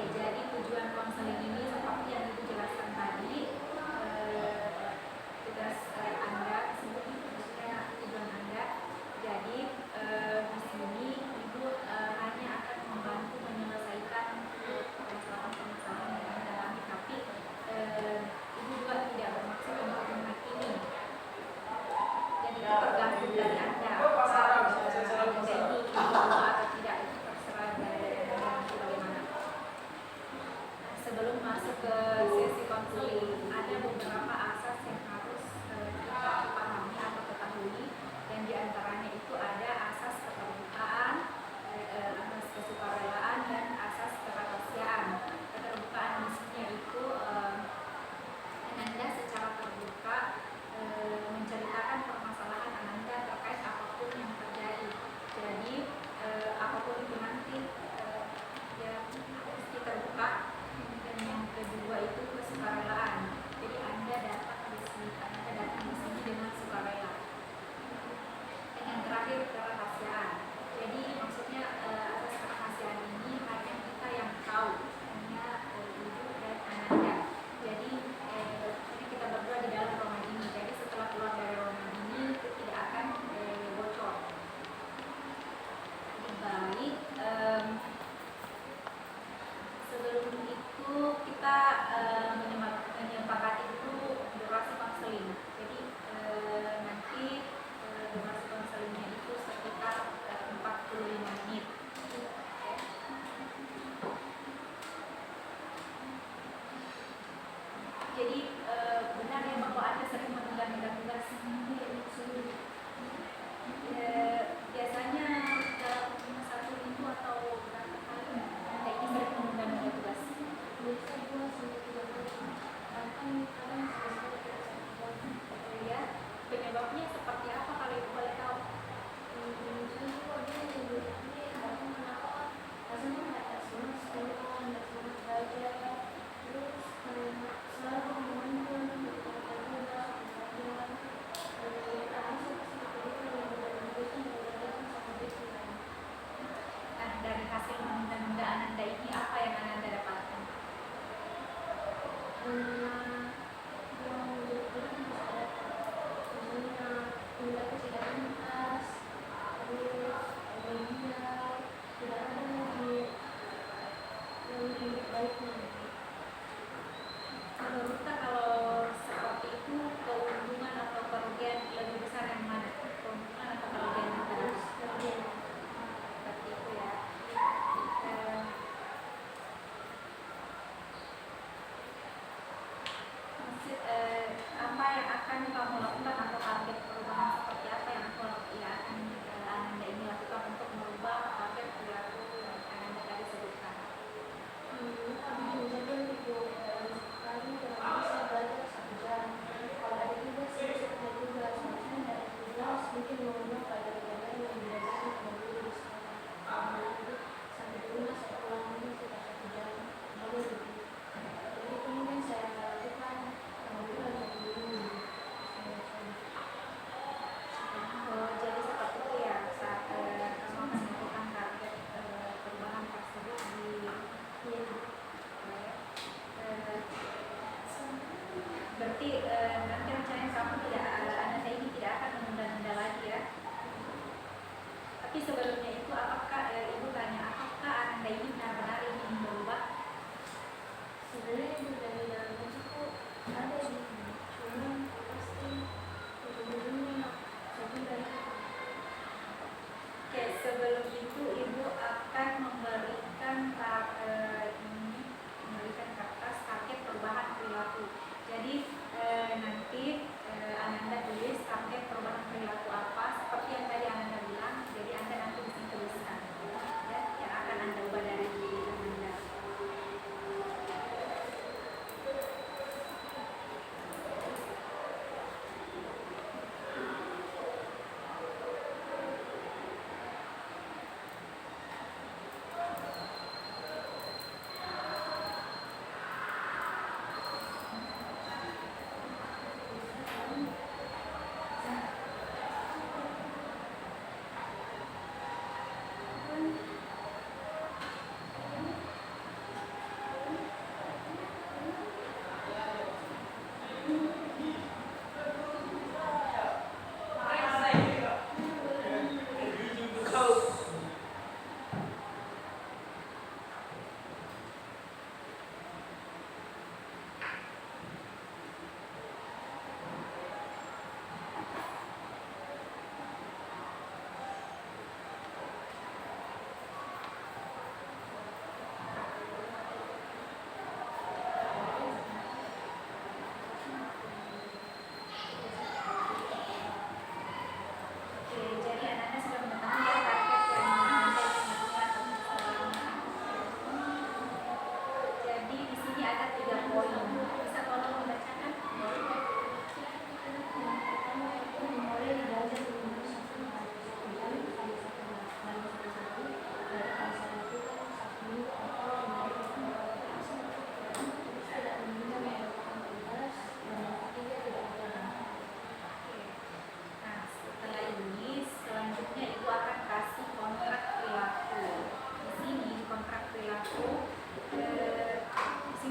jadi tujuan konseling ini seperti yang Ibu jelaskan tadi, tugas Anda, maksudnya tujuan Anda. Jadi di sini Ibu hanya akan membantu menyelesaikan permasalahan-permasalahan yang Anda alami, tapi Ibu juga tidak bermaksud untuk menghakimi. Dan itu tergantung dari Anda. Ini atau tidak itu terserah dari Anda bagaimana. Sebelum masuk ke sesi konseling, ada beberapa asas yang harus kita pahami atau ketahui, dan diantaranya itu ada asas keterbukaan, asas kesukarelaan, dan asas kerahasiaan. Keterbukaan di sini itu Anda secara terbuka menceritakan permasalahan Anda terkait apapun yang terjadi. Jadi apapun itu nanti ya mesti terbuka. Dan yang kedua itu kesukarelaan. Jadi Anda datang di sini dengan sukarela. Dan yang terakhir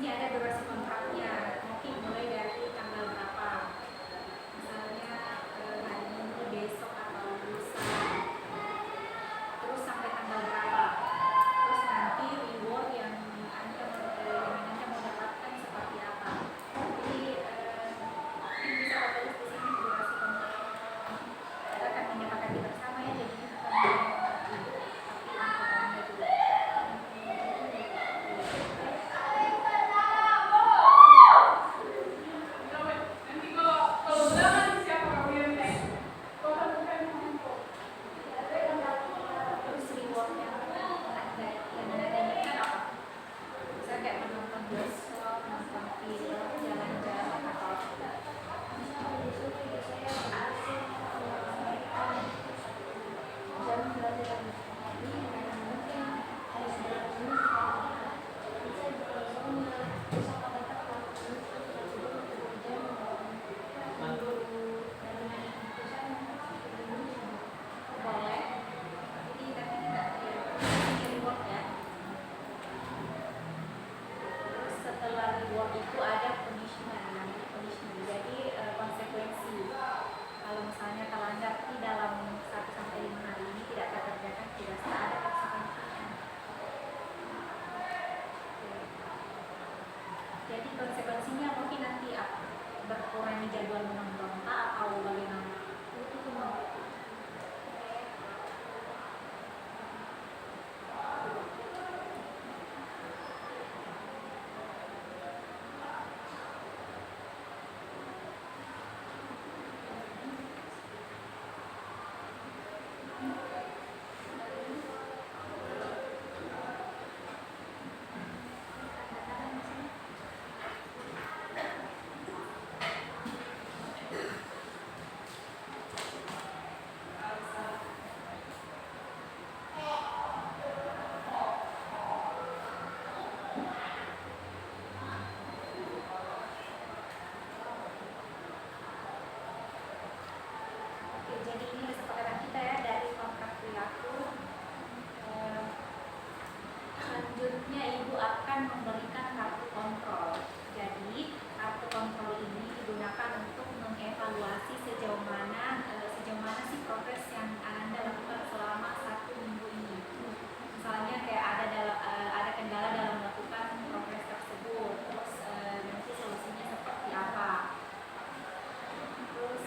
ada durasi kontraknya, mungkin mulai dari tanggal berapa, misalnya hari ini, besok atau lusa, terus sampai tanggal berapa, terus nanti reward yang anda mau dapatkan seperti apa. Jadi mungkin bisa Bapak tulis di sini durasi kontrak. Kita akan menyepakati bersama ya, jadinya bukan ibu, tapi untuk anda juga. Terus reward yang anda inginkan apa? Misalnya kayak menonton bioskop, nonton film, jalan-jalan atau boleh. Jadi nanti kita kasih reward ya. Terus setelah reward itu ada punishment, namanya punishment. Jadi konsekuensi. Kalau misalnya terlanggar di dalam 1 sampai 5 hari ini tidak terkerjakan tugas, ada konsekuensinya. Jadi konsekuensinya mungkin nanti berkurangnya jadwal menonton atau bagaimana. Oke, jadi ini kesepakatan kita ya dari kontrak perilaku. Selanjutnya Ibu akan memberikan kartu kontrol. Jadi kartu kontrol ini digunakan untuk mengevaluasi sejauh mana sih progres yang Anda lakukan selama 1 minggu ini. Misalnya kayak ada kendala dalam melakukan progres tersebut, terus nanti solusinya seperti apa. Terus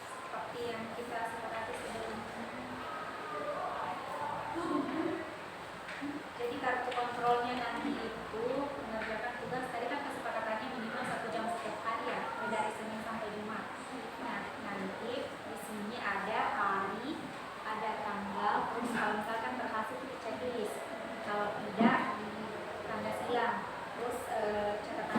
seperti yang kita sepakati sebelumnya. Jadi kartu kontrolnya nanti itu mengerjakan tugas, tadi kan kesepakatannya minimal 1 jam setiap hari ya, dari Senin sampai Jumat. Nah, nanti di sini ada hari, ada tanggal, terus kalau misalkan berhasil di checklist, kalau tidak tanda silang, terus catatan